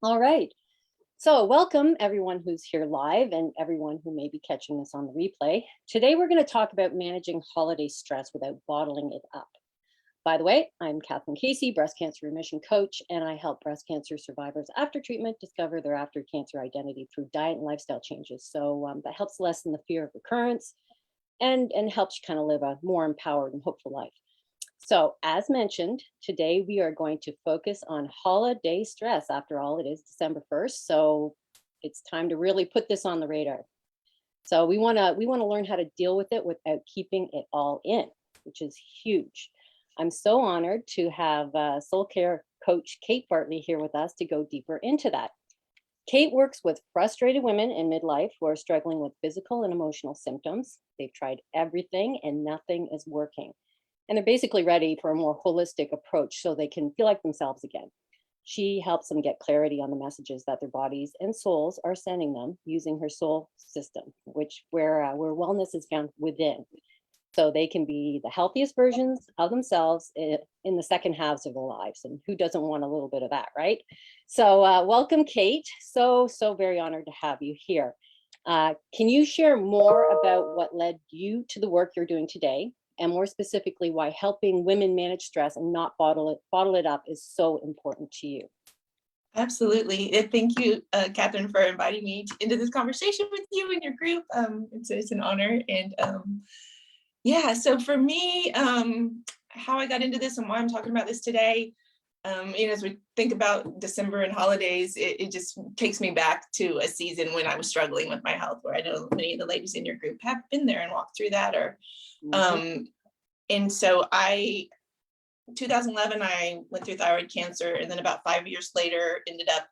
All right. So, welcome everyone who's here live and everyone who may be catching this on the replay. Today, we're going to talk about managing holiday stress without bottling it up. By the way, I'm Katherine Casey, Breast Cancer Remission Coach, and I help breast cancer survivors after treatment discover their after cancer identity through diet and lifestyle changes. So that helps lessen the fear of recurrence and helps you kind of live a more empowered and hopeful life. So, as mentioned, today we are going to focus on holiday stress. After all, it is December 1st, so it's time to really put this on the radar. So, we want to learn how to deal with it without keeping it all in, which is huge. I'm so honored to have Soulcare coach Kate Bartley here with us to go deeper into that. Kate works with frustrated women in midlife who are struggling with physical and emotional symptoms. They've tried everything and nothing is working. And they're basically ready for a more holistic approach so they can feel like themselves again. She helps them get clarity on the messages that their bodies and souls are sending them using her soul system, which where wellness is found within, so they can be the healthiest versions of themselves in the second halves of their lives. And who doesn't want a little bit of that, right? So welcome, Kate. So very honored to have you here. Can you share more about what led you to the work you're doing today? And more specifically, why helping women manage stress and not bottle it up is so important to you? Absolutely. Thank you, Katherine, for inviting me into this conversation with you and your group. It's an honor. And yeah, so for me, how I got into this and why I'm talking about this today, as we think about December and holidays, it just takes me back to a season when I was struggling with my health, where I know many of the ladies in your group have been there and walked through that. And so 2011, I went through thyroid cancer, and then about 5 years later, ended up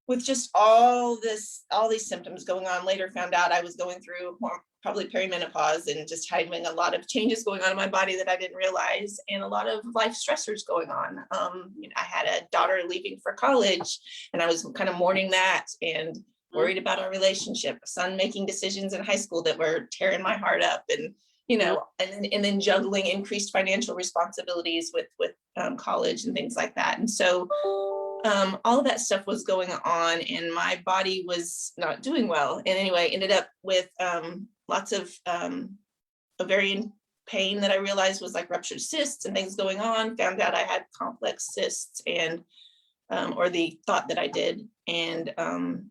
with just all these symptoms going on. Later found out I was going through probably perimenopause and just having a lot of changes going on in my body that I didn't realize, and a lot of life stressors going on. I had a daughter leaving for college, and I was kind of mourning that and worried about our relationship, a son making decisions in high school that were tearing my heart up, and and then juggling increased financial responsibilities with college and things like that. And so all of that stuff was going on, and my body was not doing well. And anyway, ended up with lots of ovarian pain that I realized was like ruptured cysts and things going on. Found out I had complex cysts, and or the thought that I did, and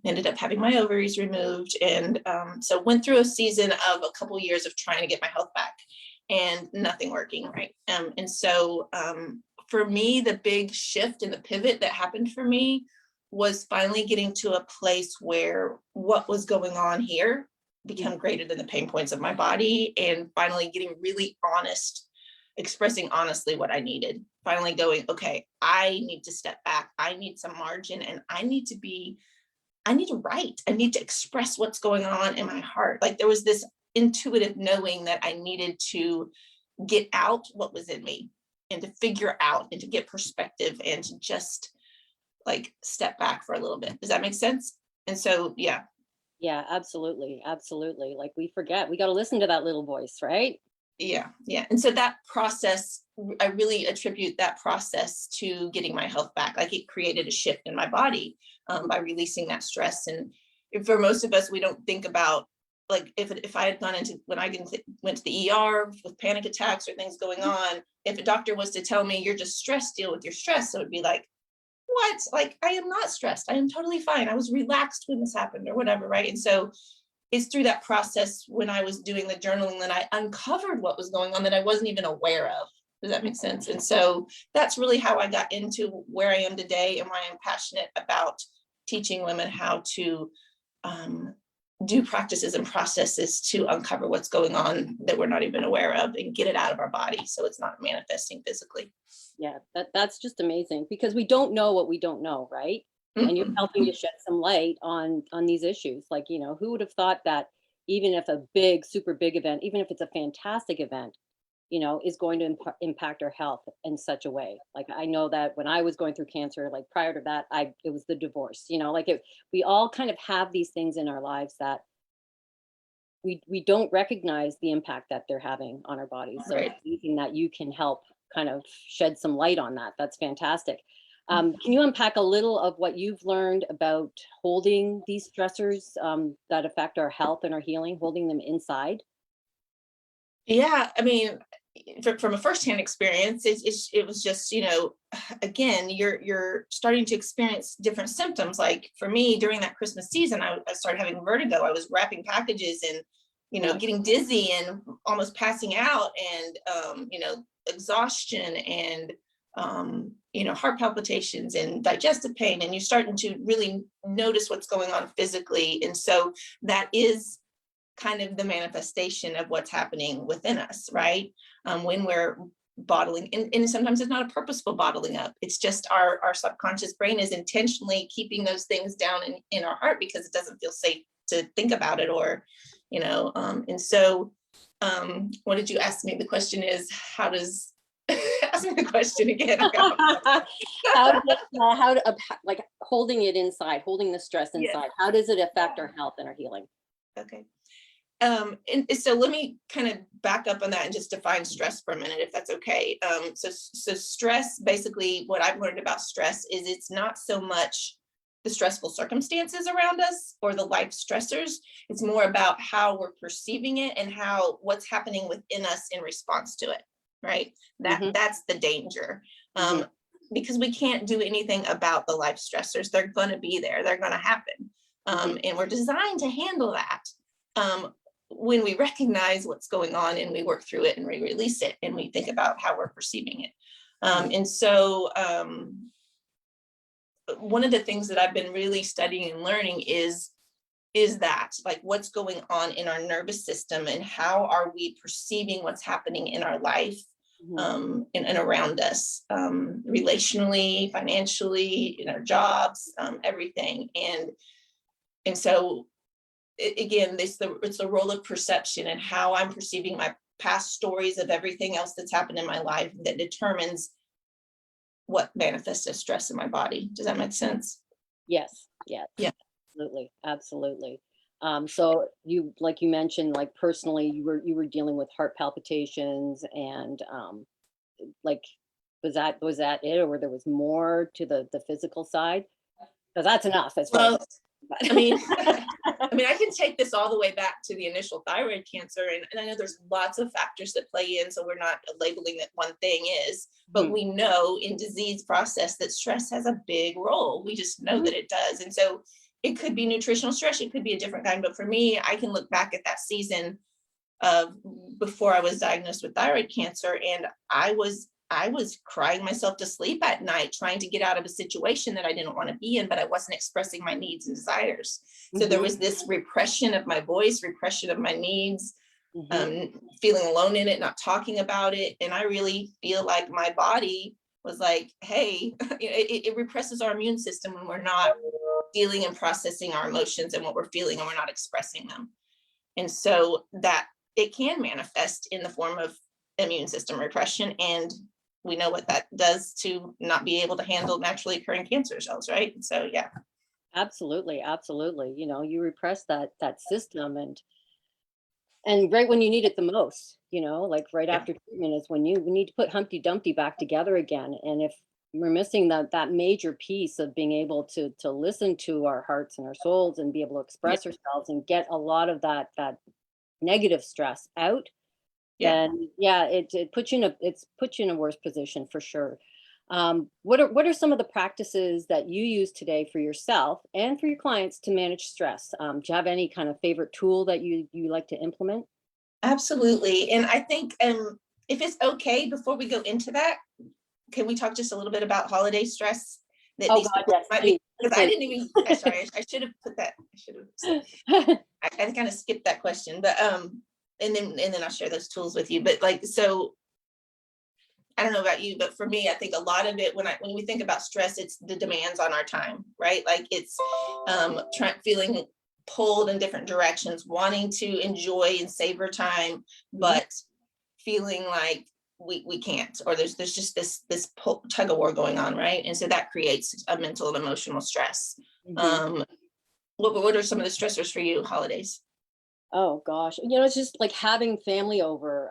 ended up having my ovaries removed. And so went through a season of a couple years of trying to get my health back and nothing working, right? And so for me, the big shift and the pivot that happened for me was finally getting to a place where what was going on here become greater than the pain points of my body, and finally getting really honest, expressing honestly what I needed. Finally going, okay, I need to step back. I need some margin, and I need to write. I need to express what's going on in my heart. Like there was this intuitive knowing that I needed to get out what was in me, and to figure out and to get perspective, and to just like step back for a little bit. Does that make sense? And so, yeah. Yeah, absolutely. Absolutely. Like we forget, we got to listen to that little voice, right? Yeah. And so that process, I really attribute that process to getting my health back. Like it created a shift in my body by releasing that stress. And for most of us, we don't think about, like, if I had gone into, when I went to the ER with panic attacks or things going on, if a doctor was to tell me you're just stressed, deal with your stress, it would be like, what? Like, I am not stressed. I am totally fine. I was relaxed when this happened or whatever, right? And so it's through that process, when I was doing the journaling, that I uncovered what was going on that I wasn't even aware of. Does that make sense? And so that's really how I got into where I am today, and why I'm passionate about teaching women how to do practices and processes to uncover what's going on that we're not even aware of, and get it out of our body so it's not manifesting physically. Yeah, that's just amazing, because we don't know what we don't know, right? And you're helping to shed some light on these issues. Like, who would have thought that even if a big, super big event, even if it's a fantastic event, is going to impact our health in such a way. Like I know that when I was going through cancer, like prior to that, it was the divorce. We all kind of have these things in our lives that we don't recognize the impact that they're having on our bodies. So Right. Anything that you can help kind of shed some light on that, that's fantastic. Can you unpack a little of what you've learned about holding these stressors that affect our health and our healing, holding them inside? Yeah, I mean, from a firsthand experience, it was just, again, you're starting to experience different symptoms. Like for me, during that Christmas season, I started having vertigo. I was wrapping packages and, Yeah. getting dizzy and almost passing out, and exhaustion and heart palpitations and digestive pain, and you're starting to really notice what's going on physically. And so that is kind of the manifestation of what's happening within us, right? When we're bottling, and sometimes it's not a purposeful bottling up. It's just our subconscious brain is intentionally keeping those things down in our heart because it doesn't feel safe to think about it, or, and so what did you ask me? The question is, how does, ask me the question again. Like holding it inside, holding the stress inside, Yeah. how does it affect our health and our healing? Okay. And so let me kind of back up on that and just define stress for a minute, if that's okay. So stress, basically what I've learned about stress is it's not so much the stressful circumstances around us or the life stressors. It's more about how we're perceiving it and what's happening within us in response to it, right? That's the danger. Because we can't do anything about the life stressors. They're going to be there. They're going to happen. And we're designed to handle that. When we recognize what's going on and we work through it and we release it and we think about how we're perceiving it. And so one of the things that I've been really studying and learning is that, like, what's going on in our nervous system and how are we perceiving what's happening in our life and around us, relationally, financially, in our jobs, everything. And so again, it's the role of perception and how I'm perceiving my past stories of everything else that's happened in my life that determines what manifests as stress in my body. Does that make sense? Yes. Yeah. Absolutely. So like you mentioned, like personally, you were dealing with heart palpitations and like was that it, or there was more to the physical side? Because that's enough as far as. I mean, I can take this all the way back to the initial thyroid cancer, and I know there's lots of factors that play in, so we're not labeling that one thing is, but we know in disease process that stress has a big role. We just know that it does. And so it could be nutritional stress, it could be a different kind, but for me, I can look back at that season of before I was diagnosed with thyroid cancer, and I was crying myself to sleep at night, trying to get out of a situation that I didn't want to be in, but I wasn't expressing my needs and desires. So there was this repression of my voice, repression of my needs, feeling alone in it, not talking about it. And I really feel like my body was like, hey, it represses our immune system when we're not feeling and processing our emotions and what we're feeling, and we're not expressing them. And so that it can manifest in the form of immune system repression, and we know what that does to not be able to handle naturally occurring cancer cells, right? So yeah. Absolutely. You repress that system, and right when you need it the most, like right after treatment is when we need to put Humpty Dumpty back together again. And if we're missing that major piece of being able to listen to our hearts and our souls and be able to express ourselves and get a lot of that negative stress out, then it puts you in a worse position for sure. What are some of the practices that you use today for yourself and for your clients to manage stress? Do you have any kind of favorite tool that you like to implement? Absolutely. And I think if it's okay, before we go into that, can we talk just a little bit about holiday stress? God, yes, please. Because I didn't even, sorry, I should have put that, I kind of skipped that question, but and then I'll share those tools with you. But like, so I don't know about you, but for me, I think a lot of it, when we think about stress, it's the demands on our time, right? Like it's feeling pulled in different directions, wanting to enjoy and savor time, but feeling like we can't, or there's just this tug of war going on, right? And so that creates a mental and emotional stress. What are some of the stressors for you holidays? Oh gosh, it's just like having family over,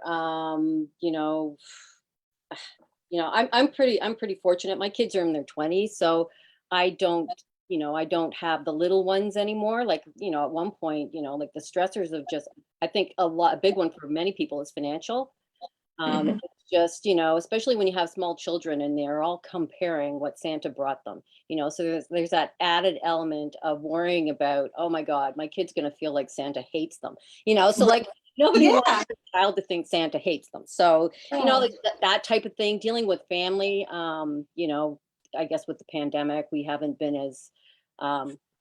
I'm pretty fortunate. My kids are in their 20s, so I don't, I don't have the little ones anymore. Like, at one point, like the stressors of just, I think a big one for many people is financial. Mhm. It's just, especially when you have small children and they're all comparing what Santa brought them, so there's that added element of worrying about, oh my God, my kid's going to feel like Santa hates them, so Right. like nobody wants Yeah. their child to think Santa hates them. So, Yeah. like that type of thing, dealing with family, I guess with the pandemic, we haven't been as,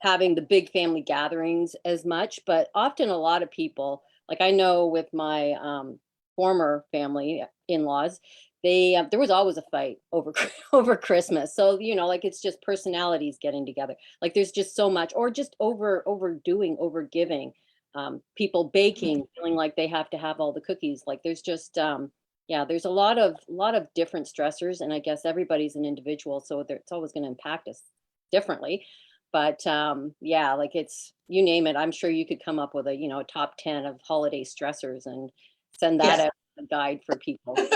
having the big family gatherings as much, but often a lot of people, like I know with my, former family in-laws, they there was always a fight over over Christmas. So, like it's just personalities getting together. Like there's just so much, or just overdoing, overgiving. People baking, feeling like they have to have all the cookies. Like there's just yeah, there's a lot of different stressors, and I guess everybody's an individual, so it's always going to impact us differently. But yeah, like it's, you name it. I'm sure you could come up with a, a top 10 of holiday stressors and send that Yeah. out as a guide for people. Just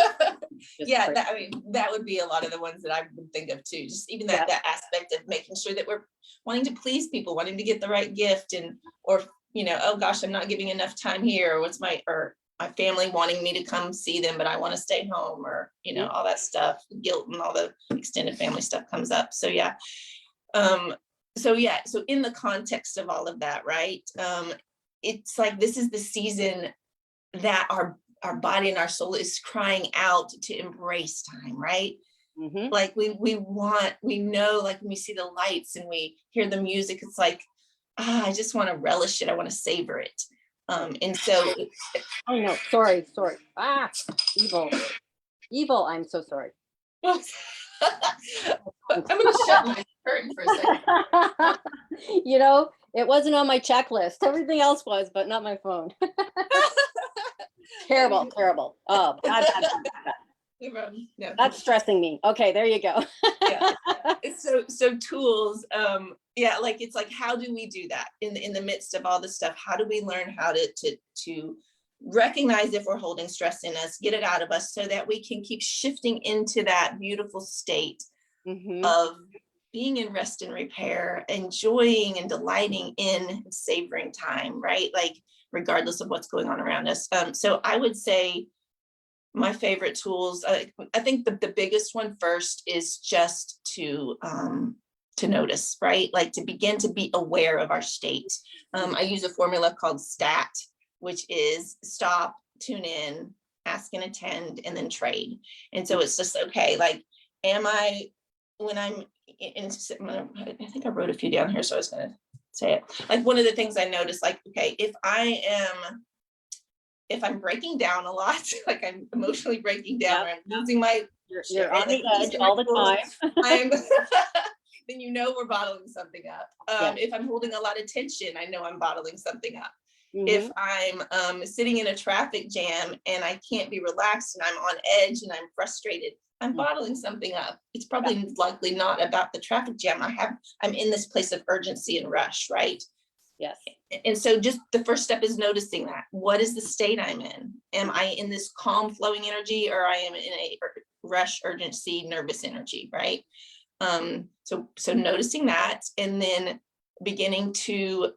Yeah, crazy. that, I mean, that would be a lot of the ones that I would think of too. Just even Yeah. that aspect of making sure that we're wanting to please people, wanting to get the right gift, and or oh gosh, I'm not giving enough time here. Or my family wanting me to come see them, but I want to stay home, or Mhm. all that stuff, guilt and all the extended family stuff comes up. So yeah. Um, so in the context of all of that, right? It's like this is the season that our body and our soul is crying out to embrace time, right? Mhm. Like we know, like when we see the lights and we hear the music, it's like, I just want to relish it, I want to savor it. And so Oh no, sorry, sorry. Ah, evil, evil. I'm so sorry. I'm gonna shut my curtain for a second. It wasn't on my checklist. Everything else was, but not my phone. Terrible, terrible. Oh, bad, bad, bad, bad. No. That's stressing me. Okay, there you go. Yeah. It's so tools, yeah, like it's like, how do we do that in the midst of all this stuff? How do we learn how to recognize if we're holding stress in us, get it out of us, so that we can keep shifting into that beautiful state Hmm. of being in rest and repair, enjoying and delighting in savoring time, right? Like regardless of what's going on around us. So I would say my favorite tools, I think the biggest one first is just to notice, right? Like to begin to be aware of our state. I use a formula called STAT, which is stop, tune in, ask and attend, and then trade. And so it's just, okay, like, am I, when I'm in, I think I wrote a few down here, so I was going to say it. Like one of the things I noticed, like, okay, if I'm breaking down a lot, like I'm emotionally breaking down, Yep. or I'm losing my You're shit, on right? Like the I'm edge losing my all the cool, time. I'm then we're bottling something up. Yeah. If I'm holding a lot of tension, I know I'm bottling something up. If Hmm. I'm sitting in a traffic jam and I can't be relaxed and I'm on edge and I'm frustrated, I'm bottling something up. It's Yeah. probably likely not about the traffic jam. I'm in this place of urgency and rush, right? Yes. And so just the first step is noticing that. What is the state I'm in? Am I in this calm flowing energy, or I am in a rush, urgency, nervous energy, right? So noticing that, and then beginning to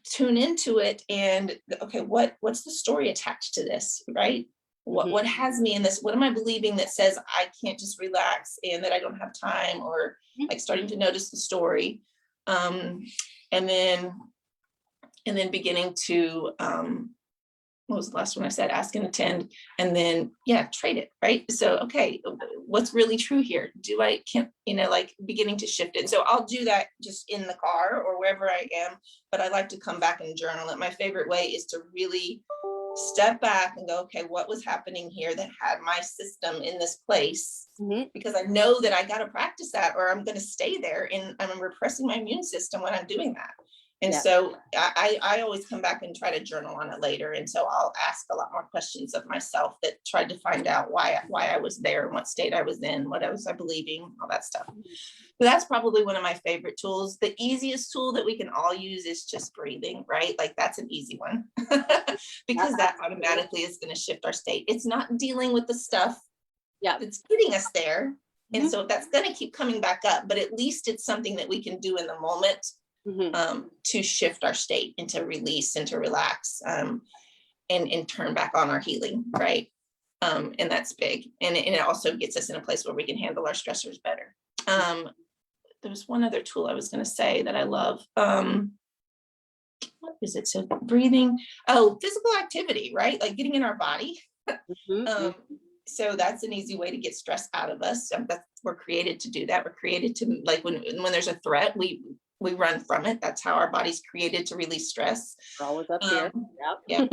tune into it, and okay, what's the story attached to this, right? Hmm. What has me in this? What am I believing that says I can't just relax and that I don't have time, or like starting to notice the story. Um, and then beginning to what was the last one I said? Ask and attend, and then yeah, trade it, right? So okay, what's really true here? Can't, like beginning to shift it. So I'll do that just in the car or wherever I am, but I like to come back and journal it. My favorite way is to really step back and go, okay, what was happening here that had my system in this place? Hmm. Because I know that I got to practice that, or I'm going to stay there and I'm repressing my immune system when I'm doing that. And Yeah. so I always come back and try to journal on it later. And so I'll ask a lot more questions of myself that tried to find out why I was there and what state I was in, what I believing, all that stuff. So that's probably one of my favorite tools. The easiest tool that we can all use is just breathing, right? Like that's an easy one because that automatically is going to shift our state. It's not dealing with the stuff Yeah. it's getting us there. And Mhm. so that's going to keep coming back up, but at least it's something that we can do in the moment to shift our state and to release and to relax and turn back on our healing, right? And that's big. And it also gets us in a place where we can handle our stressors better. There was one other tool I was going to say that I love. What is it? So breathing, physical activity, right? Like getting in our body. So that's an easy way to get stress out of us. We're created to do that. We're created to, like, when there's a threat, we run from it. That's how our body's created to release stress. We're always up here. Yeah.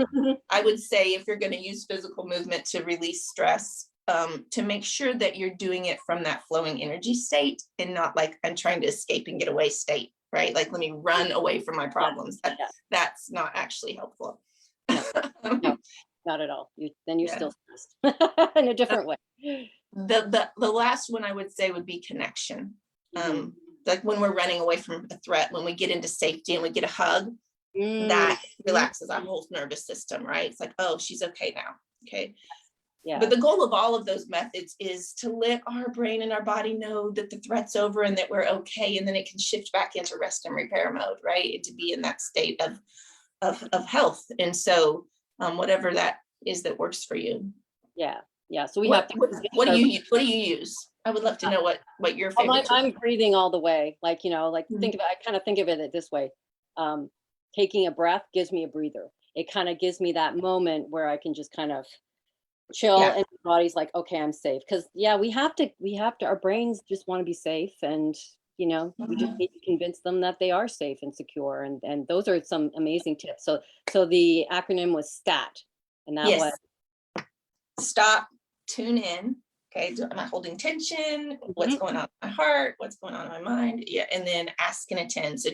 I would say if you're going to use physical movement to release stress, to make sure that you're doing it from that flowing energy state and not like I'm trying to escape and get away state, right? Like, let me run away from my problems. That's not actually helpful. No, not at all. Then you're still stressed in a different way. The last one I would say would be connection. Like when we're running away from a threat, when we get into safety and we get a hug, that relaxes our whole nervous system, right? It's like, oh, she's okay now. Okay. Yeah. But the goal of all of those methods is to let our brain and our body know that the threat's over and that we're okay. And then it can shift back into rest and repair mode, right? And to be in that state of health. And so whatever that is that works for you. Yeah. Yeah. So we what do you use? I would love to know what your favorite. I'm breathing all the way. Like, think of it, I kind of think of it this way. Taking a breath gives me a breather. It kind of gives me that moment where I can just kind of chill and the body's like, okay, I'm safe. Because we have to, our brains just want to be safe. And, we just need to convince them that they are safe and secure. And those are some amazing tips. So the acronym was STAT. And that was stop, tune in. Okay, am I holding tension? What's going on in my heart? What's going on in my mind? Yeah, and then ask and attend. So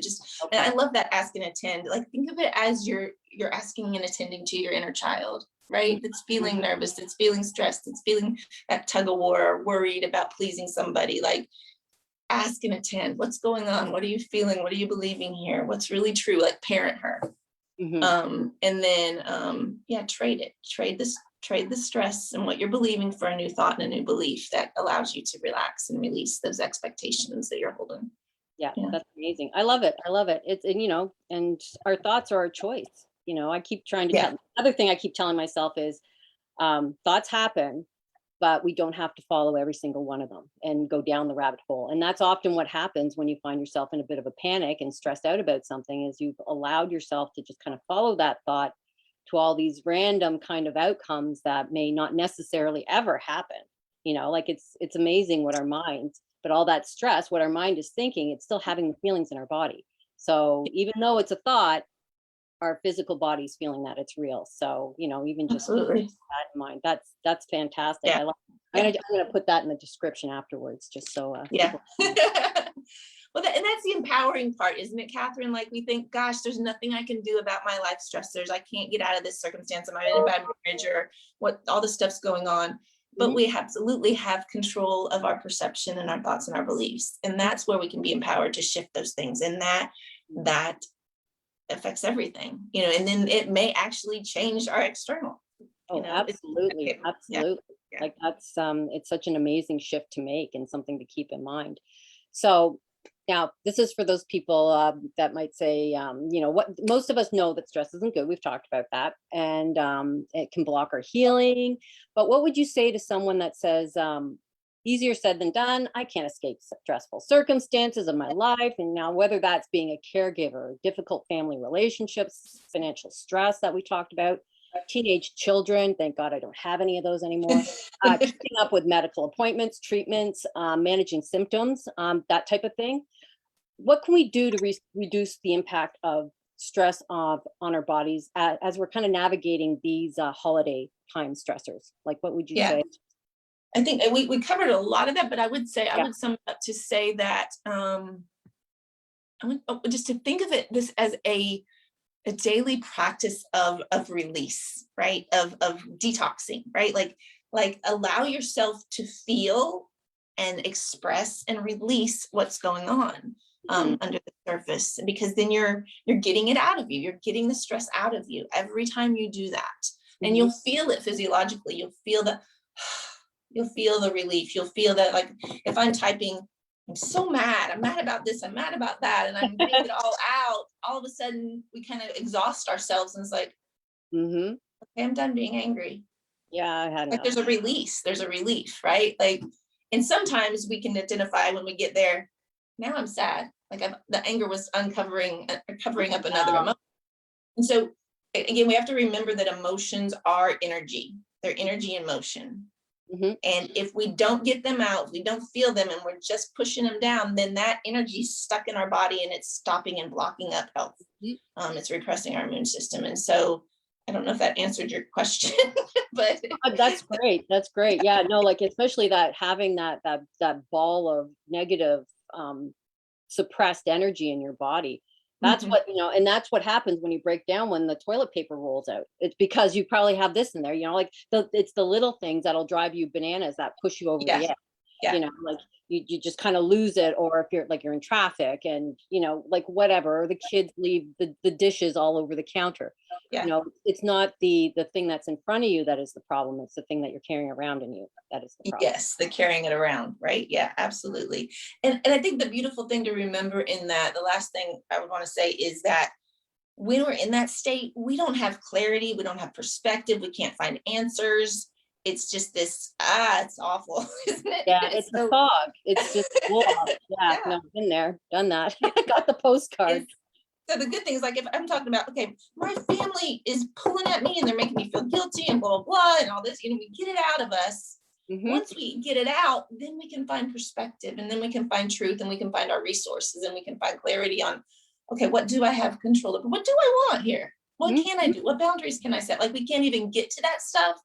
and I love that ask and attend. Like, think of it as you're asking and attending to your inner child, right? That's feeling nervous, that's feeling stressed, that's feeling that tug of war, or worried about pleasing somebody. Like, ask and attend. What's going on? What are you feeling? What are you believing here? What's really true? Like, parent her. And then trade the stress and what you're believing for a new thought and a new belief that allows you to relax and release those expectations that you're holding. Yeah, that's amazing. I love it. It's, and our thoughts are our choice. I keep trying to tell, another thing I keep telling myself is thoughts happen, but we don't have to follow every single one of them and go down the rabbit hole. And that's often what happens when you find yourself in a bit of a panic and stressed out about something, is you've allowed yourself to just kind of follow that thought to all these random kind of outcomes that may not necessarily ever happen. Like it's amazing what our minds, but all that stress, what our mind is thinking, it's still having the feelings in our body. So even though it's a thought, our physical body's feeling that it's real. So, even just keep that in mind. That's fantastic. I love it. I'm going to put that in the description afterwards, just so Well, and that's the empowering part, isn't it, Katherine? Like, we think, gosh, there's nothing I can do about my life stressors. I can't get out of this circumstance. I'm in a bad marriage, or what, all the stuff's going on. But we absolutely have control of our perception and our thoughts and our beliefs. And that's where we can be empowered to shift those things. And that affects everything, and then it may actually change our external. Absolutely. Yeah. Like that's it's such an amazing shift to make and something to keep in mind. So now this is for those people that might say, what most of us know, that stress isn't good. We've talked about that, and it can block our healing. But what would you say to someone that says, easier said than done, I can't escape stressful circumstances of my life? And now, whether that's being a caregiver, difficult family relationships, financial stress that we talked about, teenage children, thank God I don't have any of those anymore, keeping up with medical appointments, treatments, managing symptoms, that type of thing. What can we do to reduce the impact of stress on our bodies as we're kind of navigating these holiday time stressors? Like, what would you say? I think we covered a lot of that, but I would say, I would sum up to say that just to think of this as a daily practice of release, right? Of detoxing, right? Like allow yourself to feel and express and release what's going on under the surface, because then you're getting it out of you. You're getting the stress out of you every time you do that. And you'll feel it physiologically. You'll feel You'll feel the relief. You'll feel that, like, if I'm typing, I'm so mad, I'm mad about this, I'm mad about that, and I'm getting it all out, all of a sudden we kind of exhaust ourselves, and it's like, Mm-hmm. okay, I'm done being angry. Yeah, I had Like, enough. there's a relief, right? Like, and sometimes we can identify when we get there, now I'm sad. Like, the anger was covering up another emotion. And so again, we have to remember that emotions are energy. They're energy in motion. Mm-hmm. And if we don't get them out, we don't feel them, and we're just pushing them down, then that energy is stuck in our body and it's stopping and blocking up health. It's repressing our immune system. And so I don't know if that answered your question, but That's great. That's great. Yeah, no, like especially that having that ball of negative suppressed energy in your body. That's what, and that's what happens when you break down when the toilet paper rolls out. It's because you probably have this in there, like it's the little things that'll drive you bananas that push you over the edge. Like you just kind of lose it, or if you're in traffic and like whatever, or the kids leave the dishes all over the counter. It's not the thing that's in front of you that is the problem. It's the thing that you're carrying around in you that is the problem. Yes, the carrying it around, right? Yeah, absolutely. And I think the beautiful thing to remember in that, the last thing I would want to say is that when we're in that state, we don't have clarity, we don't have perspective, we can't find answers. It's just this, it's awful, isn't it? Yeah, it's a fog. It's just yeah, no, been there, done that. I got the postcard. So the good thing is, like, if I'm talking about, okay, my family is pulling at me and they're making me feel guilty and blah, blah, blah, and all this, we get it out of us. Once we get it out, then we can find perspective, and then we can find truth, and we can find our resources, and we can find clarity on, okay, what do I have control over? What do I want here? What can I do? What boundaries can I set? Like, we can't even get to that stuff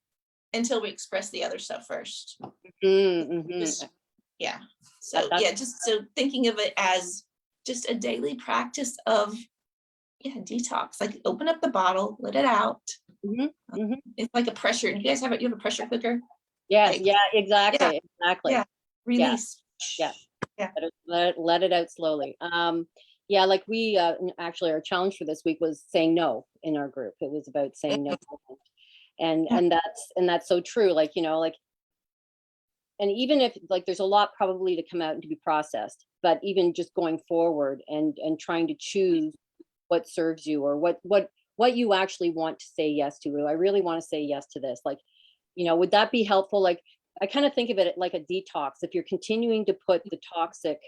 until we express the other stuff first. Yeah. So just so thinking of it as just a daily practice of detox. Like, open up the bottle, let it out. It's like a pressure. You guys you have a pressure cooker? Yeah, exactly. Yeah. Release. Yeah. Let it out slowly. Like we actually, our challenge for this week was saying no in our group. It was about saying no. And that's so true. Like, and even if, like, there's a lot probably to come out and to be processed, but even just going forward and trying to choose what serves you, or what you actually want to say yes to. I really want to say yes to this. Like, would that be helpful? Like, I kind of think of it like a detox. If you're continuing to put the toxic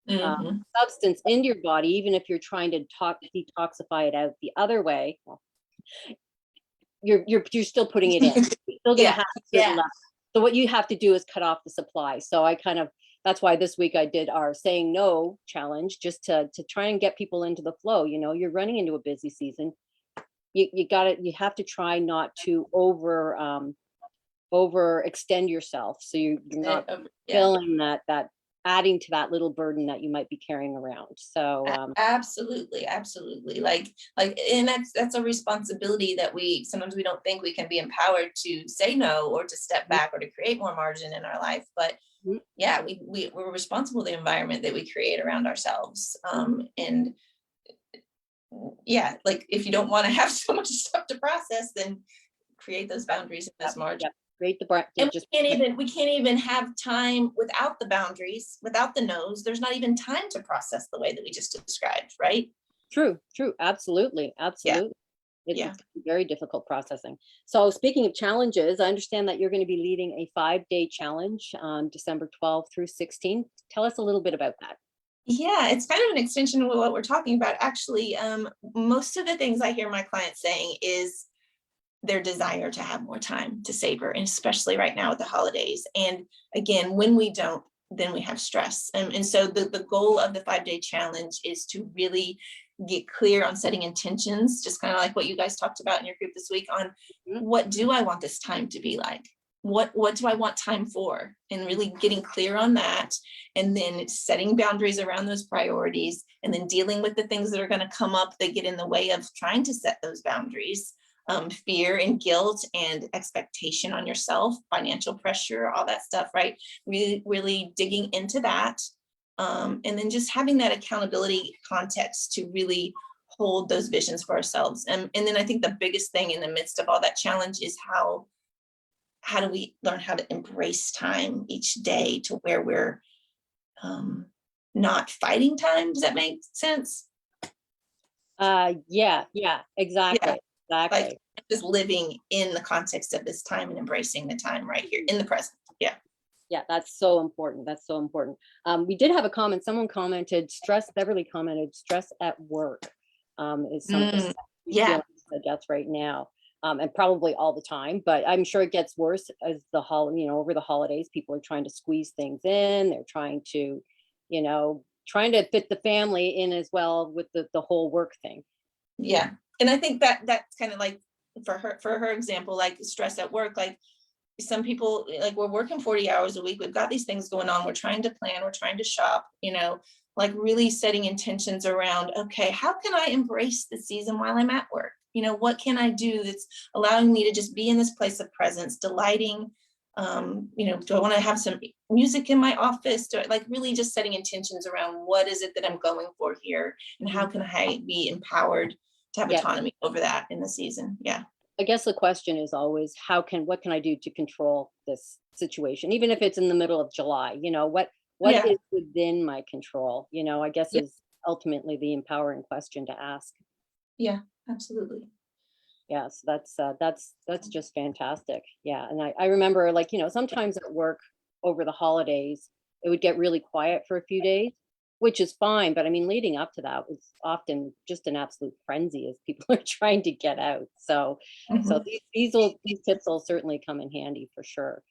substance into your body, even if you're trying to detoxify it out the other way, well, you're still putting it in. You're still gonna have to level. So what you have to do is cut off the supply. So that's why this week I did our saying no challenge, just to try and get people into the flow. You're running into a busy season. You have to try not to overextend yourself, so you're not feeling that adding to that little burden that you might be carrying around. So absolutely like and that's a responsibility that sometimes we don't think we can be empowered to say no, or to step back, or to create more margin in our life. But we're responsible for the environment that we create around ourselves. And like, if you don't want to have so much stuff to process, then create those boundaries in this margin. Create the and we can't even have time without the boundaries, without the no's. There's not even time to process the way that we just described, right? True. Absolutely. It's very difficult processing. So speaking of challenges, I understand that you're going to be leading a 5-day challenge on December 12th through 16th. Tell us a little bit about that. Yeah, it's kind of an extension of what we're talking about. Actually, most of the things I hear my clients saying is their desire to have more time to savor, and especially right now with the holidays. And again, when we don't, then we have stress. And so the goal of the 5-day challenge is to really get clear on setting intentions, just kind of like what you guys talked about in your group this week, on what do I want this time to be like? What do I want time for? And really getting clear on that, and then setting boundaries around those priorities, and then dealing with the things that are going to come up that get in the way of trying to set those boundaries. Fear and guilt and expectation on yourself, financial pressure, all that stuff, right? Really, really digging into that. And then just having that accountability context to really hold those visions for ourselves. And then I think the biggest thing in the midst of all that challenge is how how do we learn how to embrace time each day to where we're not fighting time? Does that make sense? Yeah, exactly. Yeah, like Exactly. just living in the context of this time and embracing the time right here in the present. Yeah. Yeah, that's so important. That's so important. We did have a comment. Someone commented, Beverly commented, stress at work is something Mm, we yeah. feel the death right now. And probably all the time, but I'm sure it gets worse as over the holidays, people are trying to squeeze things in. They're trying to, trying to fit the family in as well with the whole work thing. Yeah. And I think that that's kind of like for her example, like stress at work, like some people, like we're working 40 hours a week. We've got these things going on. We're trying to plan, we're trying to shop, like really setting intentions around, okay, how can I embrace the season while I'm at work? What can I do that's allowing me to just be in this place of presence, delighting? Do I want to have some music in my office? Like really just setting intentions around what is it that I'm going for here? And how can I be empowered to have Yeah. autonomy over that in the season? Yeah. I guess the question is always what can I do to control this situation, even if it's in the middle of July? What Yeah. is within my control? I guess Yeah. is ultimately the empowering question to ask. Yeah, absolutely. Yeah, so that's just fantastic. Yeah, and I remember, like, sometimes at work over the holidays it would get really quiet for a few days, which is fine. But I mean, leading up to that was often just an absolute frenzy as people are trying to get out. So Mhm. these tips will certainly come in handy for sure.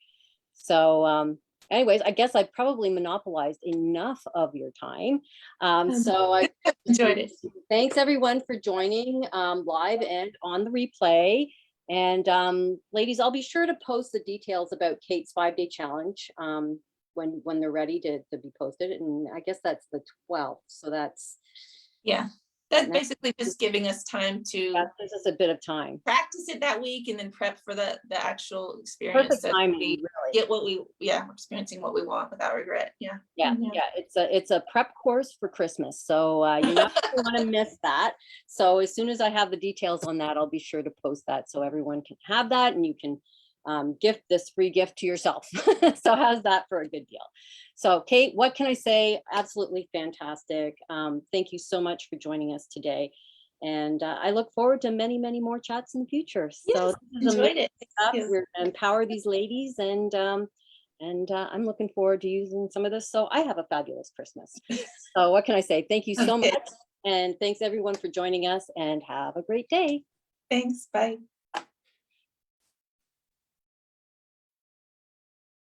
So, anyways, I guess I probably monopolized enough of your time. So I Enjoyed it. thanks everyone for joining live and on the replay. And ladies, I'll be sure to post the details about Kate's 5-day challenge when they're ready to be posted. And I guess that's the 12th. So that's Yeah. That's basically just giving us time to that gives us a bit of time. practice it that week and then prep for the actual experience Perfect so that timing, we really. get we're experiencing what we want without regret. Yeah. Yeah, it's a prep course for Christmas, so you're not going to want to miss that. So as soon as I have the details on that, I'll be sure to post that so everyone can have that, and you can gift this free gift to yourself. So how's that for a good deal? So Kate, what can I say? Absolutely fantastic. Thank you so much for joining us today, and I look forward to many, many more chats in the future. So Yes, this is enjoyed it. stuff. Thank you. We're going to empower these ladies, and I'm looking forward to using some of this. So I have a fabulous Christmas. So what can I say? Thank you so Okay. much. And thanks everyone for joining us, and have a great day. Thanks. Bye.